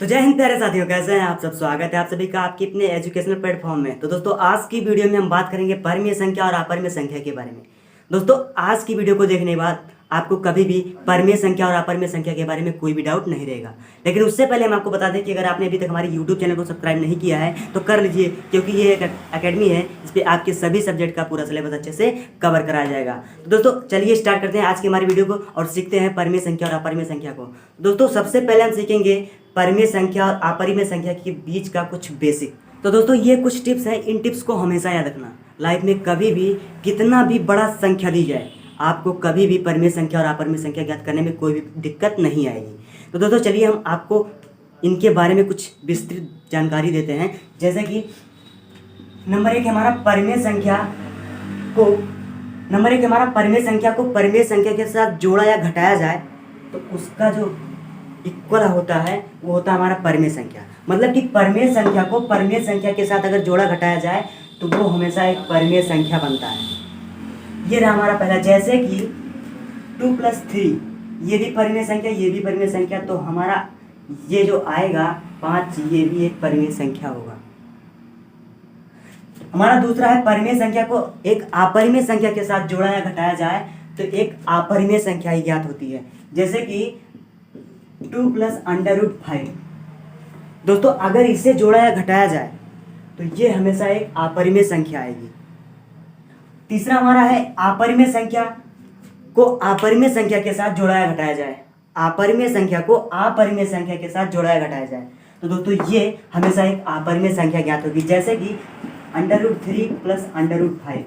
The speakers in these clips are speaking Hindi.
तो जय हिंद प्यारे साथियों, कैसे हैं आप सब। स्वागत है आप सभी का आपके अपने एजुकेशनल प्लेटफॉर्म में। तो दोस्तों आज की वीडियो में हम बात करेंगे परिमेय संख्या और अपरिमेय संख्या के बारे में। दोस्तों आज की वीडियो को देखने के बाद आपको कभी भी परिमेय संख्या और अपरिमेय संख्या के बारे में कोई भी डाउट नहीं रहेगा। लेकिन उससे पहले हम आपको बता दें कि अगर आपने अभी तक हमारे यूट्यूब चैनल को सब्सक्राइब नहीं किया है तो कर लीजिए, क्योंकि ये एक अकेडमी है इस पर आपके सभी सब्जेक्ट का पूरा सिलेबस अच्छे से कवर कराया जाएगा। तो दोस्तों चलिए स्टार्ट करते हैं आज की हमारी वीडियो को और सीखते हैं परिमेय संख्या और अपरिमेय संख्या को। दोस्तों सबसे पहले हम सीखेंगे परिमेय संख्या और अपरिमेय संख्या के बीच का कुछ बेसिक। तो दोस्तों ये कुछ टिप्स हैं, इन टिप्स को हमेशा याद रखना। लाइफ में कभी भी कितना भी बड़ा संख्या दी जाए, आपको कभी भी परिमेय संख्या और अपरिमेय संख्या ज्ञात करने में कोई भी दिक्कत नहीं आएगी। तो दोस्तों चलिए हम आपको इनके बारे में कुछ विस्तृत जानकारी देते हैं। जैसे कि नंबर एक हमारा परिमेय संख्या को परिमेय संख्या के साथ जोड़ा या घटाया जाए तो उसका जो इक्वल होता है वो होता है हमारा परिमेय संख्या। मतलब कि परिमेय संख्या को परिमेय संख्या के साथ अगर जोड़ा घटाया जाए तो वो हमेशा एक परिमेय संख्या बनता है। ये रहा हमारा पहला, जैसे कि 2 + 3 ये भी परिमेय संख्या, ये भी परिमेय संख्या, तो हमारा ये जो आएगा 5 ये भी एक परिमेय संख्या होगा। हमारा दूसरा है परिमेय संख्या को एक अपरिमेय संख्या के साथ जोड़ा या घटाया जाए तो एक अपरिमेय संख्या ही ज्ञात होती है। जैसे कि 2 + √5। दोस्तों अगर इसे जोड़ा या घटाया जाए तो ये हमेशा एक अपरिमेय संख्या आएगी। तीसरा हमारा है अपरिमेय संख्या को अपरिमेय संख्या के साथ जोड़ा या घटाया जाए। अपरिमेय संख्या को अपरिमेय संख्या के साथ जोड़ा या घटाया जाए तो दोस्तों ये हमेशा एक अपरिमेय संख्या ज्ञात होगी। जैसे कि √3 + √5।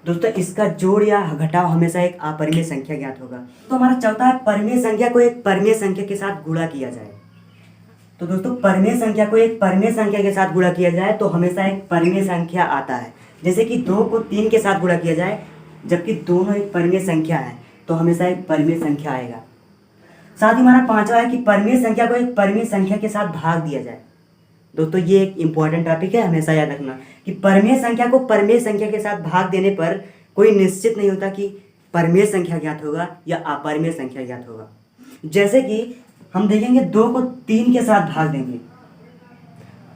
दोस्तों इसका जोड़ या घटाव हमेशा एक अपरिमेय संख्या ज्ञात होगा। तो हमारा चौथा है परिमेय संख्या को एक परिमेय संख्या के साथ गुणा किया जाए। तो दोस्तों परिमेय संख्या को एक परिमेय संख्या के साथ गुणा किया जाए तो हमेशा एक परिमेय संख्या आता है। जैसे कि 2 को 3 के साथ गुणा किया जाए, जबकि दोनों एक परिमेय संख्या है तो हमेशा एक परिमेय संख्या आएगा। साथ ही हमारा पांचवा है कि परिमेय संख्या को एक परिमेय संख्या के साथ भाग दिया जाए। दोस्तों ये एक इंपॉर्टेंट टॉपिक है, हमेशा याद रखना कि परिमेय संख्या को परिमेय संख्या के साथ भाग देने पर कोई निश्चित नहीं होता कि परिमेय संख्या ज्ञात होगा या अपरिमेय संख्या ज्ञात होगा। जैसे कि हम देखेंगे 2 को 3 के साथ भाग देंगे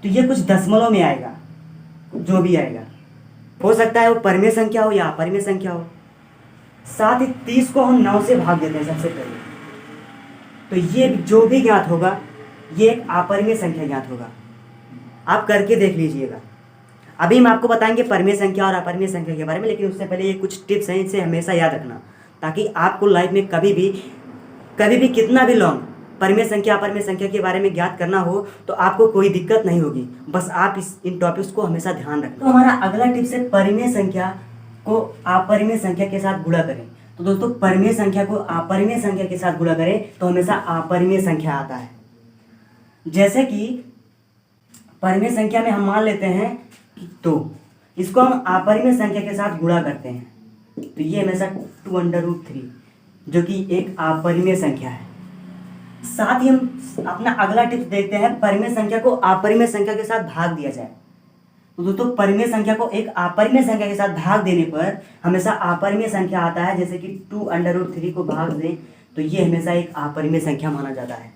तो ये कुछ दशमलव में आएगा, जो भी आएगा हो सकता है वो परिमेय संख्या हो या अपरिमेय संख्या हो। साथ ही 30 को हम 9 से भाग देते हैं सबसे पहले, तो ये जो भी ज्ञात होगा ये एक अपरिमेय संख्या ज्ञात होगा। आप करके देख लीजिएगा। अभी हम आपको बताएंगे परिमेय संख्या और अपरिमेय संख्या के बारे में, लेकिन उससे पहले ये कुछ टिप्स हैं, इसे हमेशा याद रखना ताकि आपको लाइफ में कभी भी कितना भी लॉन्ग परिमेय संख्या अपरिमेय संख्या के बारे में ज्ञात करना हो तो आपको कोई दिक्कत नहीं होगी। बस आप इन टॉपिक्स को हमेशा ध्यान रखें। तो हमारा अगला टिप्स है परिमेय संख्या को अपरिमेय संख्या के साथ गुणा करें। तो दोस्तों परिमेय संख्या को अपरिमेय संख्या के साथ गुणा करें तो हमेशा अपरिमेय संख्या आता है। जैसे कि परिमेय संख्या में हम मान लेते हैं कि 2, इसको हम अपरिमेय संख्या के साथ गुणा करते हैं तो ये हमेशा 2√3 जो कि एक अपरिमेय संख्या है। साथ ही हम अपना अगला टिप्स देखते हैं परिमेय संख्या को अपरिमेय संख्या के साथ भाग दिया जाए। तो दोस्तों परिमेय संख्या को एक अपरिमेय संख्या के साथ भाग देने पर हमेशा अपरिमेय संख्या आता है। जैसे कि 2√3 को भाग दें तो ये हमेशा एक अपरिमेय संख्या माना जाता है।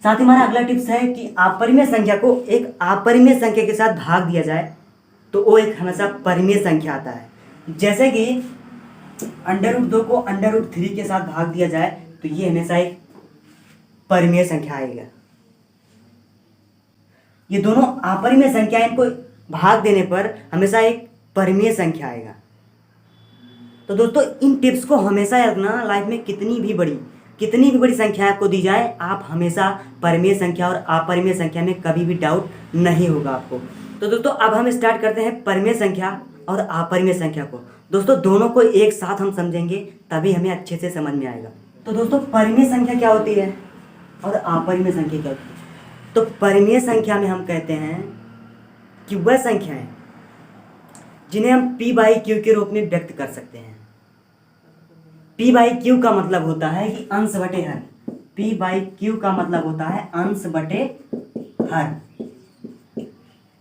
साथ ही हमारा अगला टिप्स है कि अपरिमेय संख्या को एक अपरिमेय संख्या के साथ भाग दिया जाए तो वो एक हमेशा परिमेय संख्या आता है। जैसे कि √2 को √3 के साथ भाग दिया जाए तो ये हमेशा एक परिमेय संख्या आएगा। ये दोनों अपरिमेय संख्या, इनको भाग देने पर हमेशा एक परिमेय संख्या आएगा। तो दोस्तों इन टिप्स को हमेशा रखना। लाइफ में कितनी भी बड़ी संख्या आपको दी जाए, आप हमेशा परिमेय संख्या और अपरिमेय संख्या में कभी भी डाउट नहीं होगा आपको। तो दोस्तों अब हम स्टार्ट करते हैं परिमेय संख्या और अपरिमेय संख्या को। दोस्तों दोनों को एक साथ हम समझेंगे तभी हमें अच्छे से समझ में आएगा। तो दोस्तों परिमेय संख्या क्या होती है और अपरिमेय संख्या क्या होती है। तो परिमेय संख्या में हम कहते हैं कि वह संख्या है जिन्हें हम p/q के रूप में व्यक्त कर सकते हैं। p/q का मतलब होता है कि अंश बटे हर। p/q का मतलब होता है अंश बटे हर,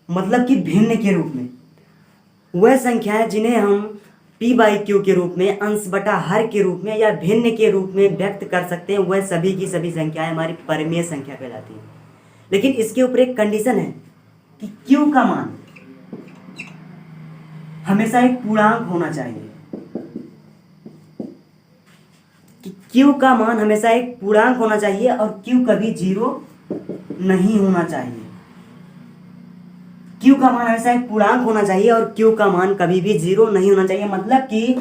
मतलब कि भिन्न के रूप में। वह संख्या है जिन्हें हम p/q के रूप में, अंश बटा हर के रूप में या भिन्न के रूप में व्यक्त कर सकते हैं। वह सभी की सभी संख्याएं हमारी परिमेय संख्या कहलाती हैं। लेकिन इसके ऊपर एक कंडीशन है कि q का मान हमेशा एक पूर्णांक होना चाहिए, कि q का मान हमेशा एक पूर्णांक होना चाहिए और q कभी जीरो नहीं होना चाहिए। q का मान हमेशा एक पूर्णांक होना चाहिए और q का मान कभी भी जीरो नहीं होना चाहिए, मतलब कि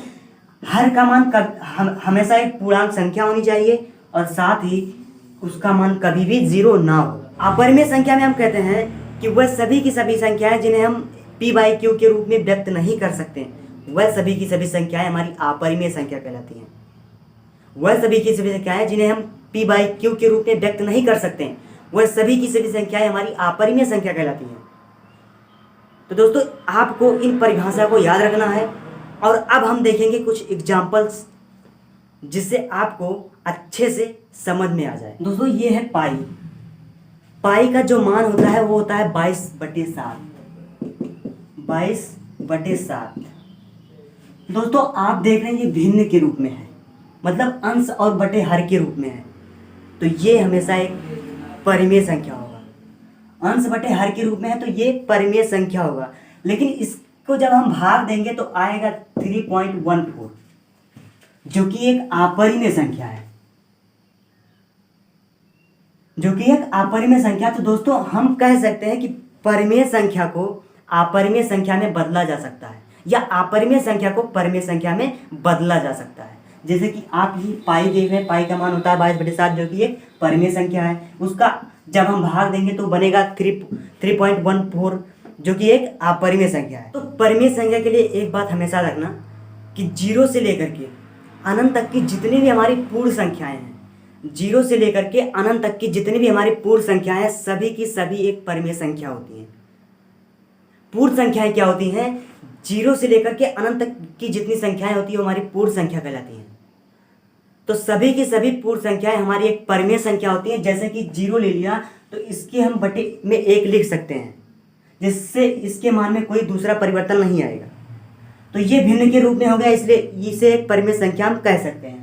हर का मान हमेशा एक पूर्णांक संख्या होनी चाहिए और साथ ही उसका मान कभी भी जीरो ना हो। अपरिमेय संख्या में हम कहते हैं कि वह सभी की सभी संख्याएं जिन्हें हम p/q के रूप में व्यक्त नहीं कर सकते, वह सभी की सभी संख्याएं हमारी अपरिमेय संख्या कहलाती हैं। वह सभी की सभी संख्याएं जिन्हें हम p/q के रूप में व्यक्त नहीं कर सकते, वह सभी की सभी संख्याएं हमारी अपरिमेय संख्या कहलाती हैं। तो दोस्तों आपको इन परिभाषा को याद रखना है और अब हम देखेंगे कुछ एग्जाम्पल्स जिससे आपको अच्छे से समझ में आ जाए। दोस्तों ये है पाई। पाई का जो मान होता है वो होता है 22/7। 22/7। दोस्तों आप देख रहे हैं ये भिन्न के रूप में है, मतलब अंश और बटे हर के रूप में है, तो ये हमेशा एक परिमेय संख्या होगा। अंश बटे हर के रूप में है तो ये परिमेय संख्या होगा, लेकिन इसको जब हम भाग देंगे तो आएगा 3.14, जो कि एक अपरिमेय संख्या है, जो कि एक अपरिमेय संख्या। तो दोस्तों हम कह सकते हैं कि परिमेय संख्या को अपरिमेय संख्या में बदला जा सकता है या अपरिमेय संख्या को परिमेय संख्या में बदला जा सकता है। जैसे कि आप ये पाई देख रहे हैं, पाई का मान होता है 22/7 जो कि एक परिमेय संख्या है, उसका जब हम भाग देंगे तो बनेगा 3.14 जो कि एक अपरिमेय संख्या है। तो परिमेय संख्या के लिए एक बात हमेशा रखना कि जीरो से लेकर के अनंत तक की जितनी भी हमारी पूर्ण संख्याएं हैं, जीरो से लेकर के अनंत तक की जितनी भी हमारी पूर्ण संख्याएं हैं, सभी की सभी एक परिमेय संख्या होती हैं। पूर्ण संख्याएं क्या होती हैं? जीरो से लेकर के अनंत तक की जितनी संख्याएं होती है वो हमारी पूर्ण संख्या कहलाती हैं। तो सभी की सभी पूर्ण संख्याएं हमारी एक परिमेय संख्या होती हैं। जैसे कि जीरो ले लिया तो इसके हम बटे में 1 लिख सकते हैं, जिससे इसके मान में कोई दूसरा परिवर्तन नहीं आएगा। तो ये भिन्न के रूप में हो गया, इसलिए इसे एक परिमेय संख्या हम कह सकते हैं।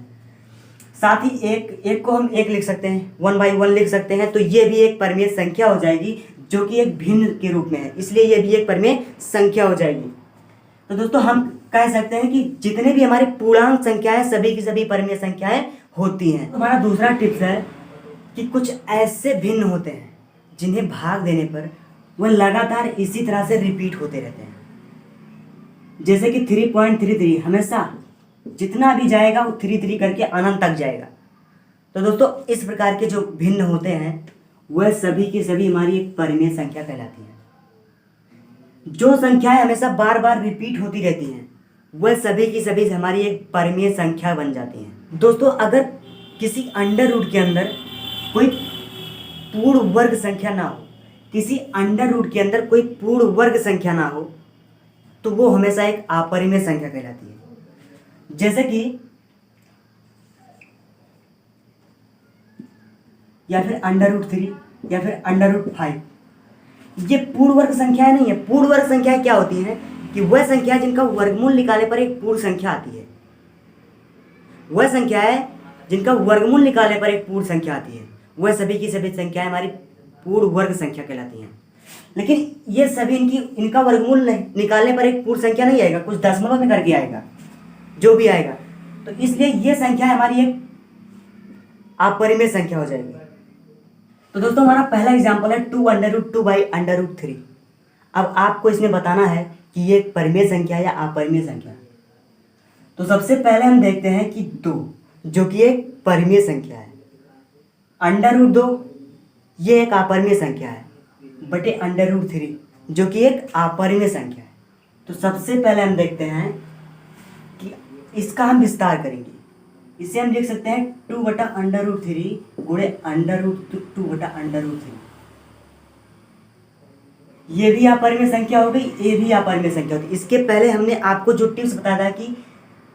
साथ ही एक को हम 1 लिख सकते हैं, 1/1 लिख सकते हैं, तो ये भी एक परिमेय संख्या हो जाएगी जो कि एक भिन्न के रूप में है, इसलिए ये भी एक परिमेय संख्या हो जाएगी। तो दोस्तों हम कह सकते हैं कि जितने भी हमारे पूर्णांक संख्याएं सभी की सभी परिमेय संख्याएं होती हैं। हमारा दूसरा टिप्स है कि कुछ ऐसे भिन्न होते हैं जिन्हें भाग देने पर वह लगातार इसी तरह से रिपीट होते रहते हैं। जैसे कि 3.33 हमेशा जितना भी जाएगा वो 3 करके अनंत तक जाएगा। तो दोस्तों इस प्रकार के जो भिन्न होते हैं वह सभी की सभी हमारी एक परिमेय संख्या कहलाती है। जो संख्याएं हमेशा बार बार रिपीट होती रहती हैं वह सभी की सभी हमारी एक परिमेय संख्या बन जाती हैं। दोस्तों अगर किसी अंडर रूट के अंदर कोई पूर्ण वर्ग संख्या ना हो, किसी अंडर रूट के अंदर कोई पूर्ण वर्ग संख्या ना हो, तो वो हमेशा एक अपरिमेय संख्या कहलाती है। जैसे कि या फिर √3 या फिर √5, ये पूर्ण वर्ग संख्याएं नहीं है। पूर्ण वर्ग संख्याएं क्या होती हैं कि वह संख्या जिनका वर्गमूल निकालने पर एक पूर्ण संख्या आती है, वह संख्याएं जिनका वर्गमूल निकालने पर एक पूर्ण संख्या आती है, वह सभी की सभी संख्याएं हमारी पूर्ण वर्ग संख्या कहलाती हैं। लेकिन ये सभी इनका वर्गमूल निकालने पर एक पूर्ण संख्या नहीं आएगा, कुछ दशमलव में करके आएगा, जो भी आएगा। तो इसलिए ये संख्या हमारी एक अपरिमेय संख्या हो जाएगी। तो दोस्तों हमारा पहला एग्जाम्पल है 2√2/√3। अब आपको इसमें बताना है कि ये परिमेय संख्या या अपरिमेय संख्या। तो सबसे पहले हम देखते हैं कि 2 जो कि एक परिमेय संख्या है, √2 ये एक अपरिमेय संख्या है, बटे √3 जो कि एक अपरिमेय संख्या है। तो सबसे पहले हम देखते हैं कि इसका हम विस्तार करेंगे। इसे हम लिख सकते हैं 2/√3 गुणे √2/√3। ये भी अपरिमेय संख्या हो गई, ये भी अपरिमेय संख्या होगी। इसके पहले हमने आपको जो टिप्स बताया था कि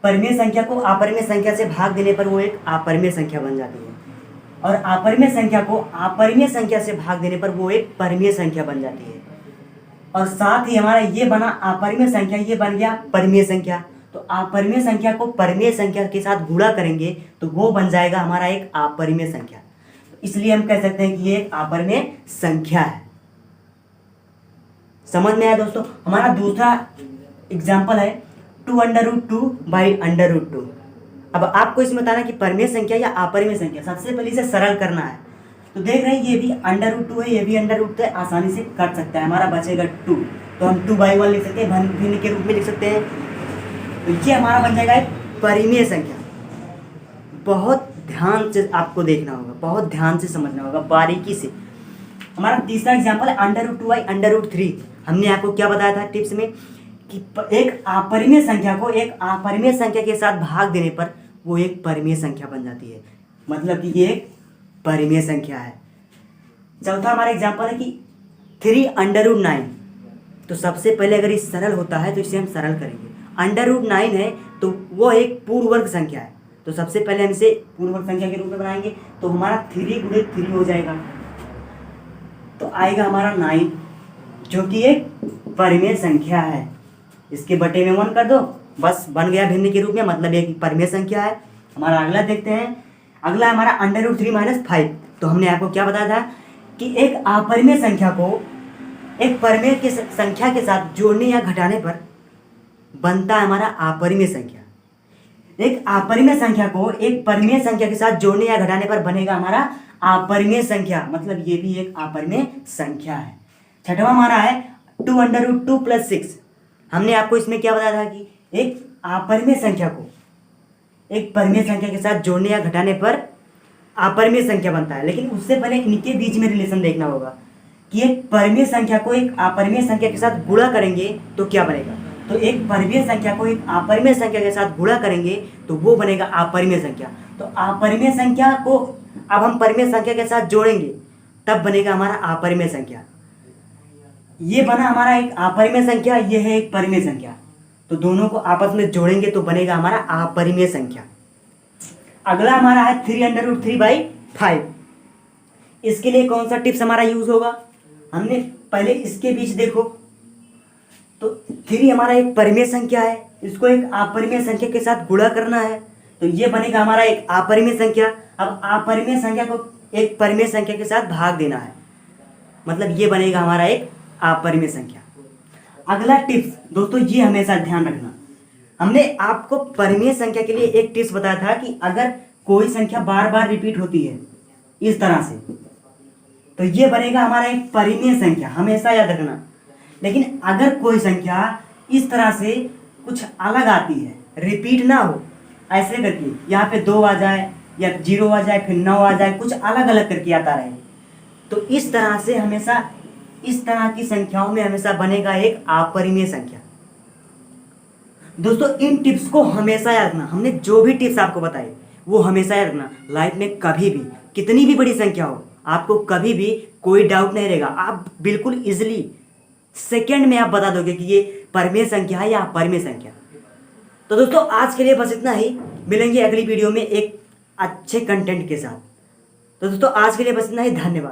परिमेय संख्या को अपरिमेय संख्या से भाग देने पर वो एक अपरिमेय संख्या बन जाती है, और अपरिमेय संख्या को अपरिमेय संख्या से भाग देने पर वो एक परिमेय संख्या बन जाती है। और साथ ही हमारा ये बना अपरिमेय संख्या, ये बन गया परिमेय संख्या। तो अपरिमेय संख्या को परिमेय संख्या के साथ गुणा करेंगे तो वो बन जाएगा हमारा एक अपरिमेय संख्या। इसलिए हम कह सकते हैं कि ये एक अपरिमेय संख्या है। समझ में आया दोस्तों। हमारा दूसरा एग्जाम्पल है 2√2/√2। अब आपको इसमें बताना कि परिमेय संख्या या अपरिमेय संख्या। सबसे पहले इसे सरल करना है। तो देख रहे हैं ये भी √2 है, ये भी √2 है, आसानी से कट सकता है। हमारा बचेगा 2, तो हम 2/1 लिख सकते हैं, भिन्न के रूप में लिख सकते हैं। तो ये हमारा बन जाएगा एक परिमेय संख्या। बहुत ध्यान से आपको देखना होगा, बहुत ध्यान से समझना होगा, बारीकी से। हमारा तीसरा एग्जाम्पल है √2/√3। हमने आपको क्या बताया था टिप्स में कि एक अपरिमेय संख्या को एक अपरिमेय संख्या के साथ भाग देने पर वो एक परिमेय संख्या बन जाती है, मतलब कि ये एक परिमेय संख्या है। चौथा हमारा एग्जाम्पल है कि 3√9। तो सबसे पहले अगर ये सरल होता है तो इसे हम सरल करेंगे। √9 है तो वो एक पूर्ण वर्ग संख्या है, तो सबसे पहले हम इसे पूर्ण वर्ग संख्या के रूप में बनाएंगे। तो हमारा 3 × 3 हो जाएगा, तो आएगा हमारा 9, जो कि एक परिमेय संख्या है। इसके बटे में 1 कर दो, बस बन गया भिन्न के रूप में, मतलब एक परिमेय संख्या है। हमारा अगला देखते हैं। अगला हमारा √3 - 5। तो हमने आपको क्या बताया था कि एक अपरिमेय संख्या को एक परिमेय के संख्या के साथ जोड़ने या घटाने पर बनता है हमारा अपरिमेय संख्या। एक अपरिमेय संख्या को एक परिमेय संख्या के साथ जोड़ने या घटाने पर बनेगा हमारा अपरिमेय संख्या, मतलब ये भी एक अपरिमेय संख्या है। छठवां हमारा है 2√2 + 6। हमने आपको इसमें क्या बताया था कि एक अपरिमेय संख्या को एक परिमेय संख्या के साथ जोड़ने या घटाने पर अपरिमेय संख्या बनता है। लेकिन उससे पहले इनके बीच में रिलेशन देखना होगा कि एक परिमेय संख्या को एक अपरिमेय संख्या के साथ गुणा करेंगे तो क्या बनेगा। तो एक परिमेय संख्या को एक अपरिमेय संख्या के साथ गुणा करेंगे तो वो बनेगा अपरिमेय संख्या। तो अपरिमेय संख्या को अब हम परिमेय संख्या के साथ जोड़ेंगे तब बनेगा हमारा अपरिमेय संख्या। ये बना हमारा एक अपरिमेय संख्या, ये है एक परिमेय संख्या। तो दोनों को आपस में जोड़ेंगे तो बनेगा हमारा अपरिमेय संख्या। अगला हमारा है 3√3/5। इसके लिए कौन सा टिप्स हमारा यूज होगा। हमने पहले इसके बीच देखो, तो 3 हमारा एक परिमेय संख्या है, इसको एक अपरिमेय संख्या के साथ गुणा करना है, तो ये बनेगा हमारा एक अपरिमेय संख्या। अब अपरिमेय संख्या को एक परिमेय संख्या के साथ भाग देना है, मतलब ये बनेगा हमारा एक अपरिमेय संख्या। अगला टिप्स दोस्तों, ये हमेशा ध्यान रखना, हमने आपको परिमेय संख्या के लिए एक टिप्स बताया था कि अगर कोई संख्या बार बार रिपीट होती है इस तरह से, तो ये बनेगा हमारा एक परिमेय संख्या, हमेशा याद रखना। लेकिन अगर कोई संख्या इस तरह से कुछ अलग आती है, रिपीट ना हो, ऐसे करके यहाँ पे 2 आ जाए या 0 आ जाए, फिर 9 आ जाए, कुछ अलग अलग करके आता रहे, तो इस तरह से हमेशा इस तरह की संख्याओं में हमेशा बनेगा एक अपरिमेय संख्या। दोस्तों इन टिप्स को हमेशा याद रखना। हमने जो भी टिप्स आपको बताए वो हमेशा याद रखना। लाइफ में कभी भी कितनी भी बड़ी संख्या हो, आपको कभी भी कोई डाउट नहीं रहेगा, आप बिल्कुल इजीली सेकंड में आप बता दोगे कि ये परिमेय संख्या है या अपरिमेय संख्या। तो दोस्तों आज के लिए बस इतना ही, मिलेंगे अगली वीडियो में एक अच्छे कंटेंट के साथ। तो दोस्तों आज के लिए बस इतना ही, धन्यवाद।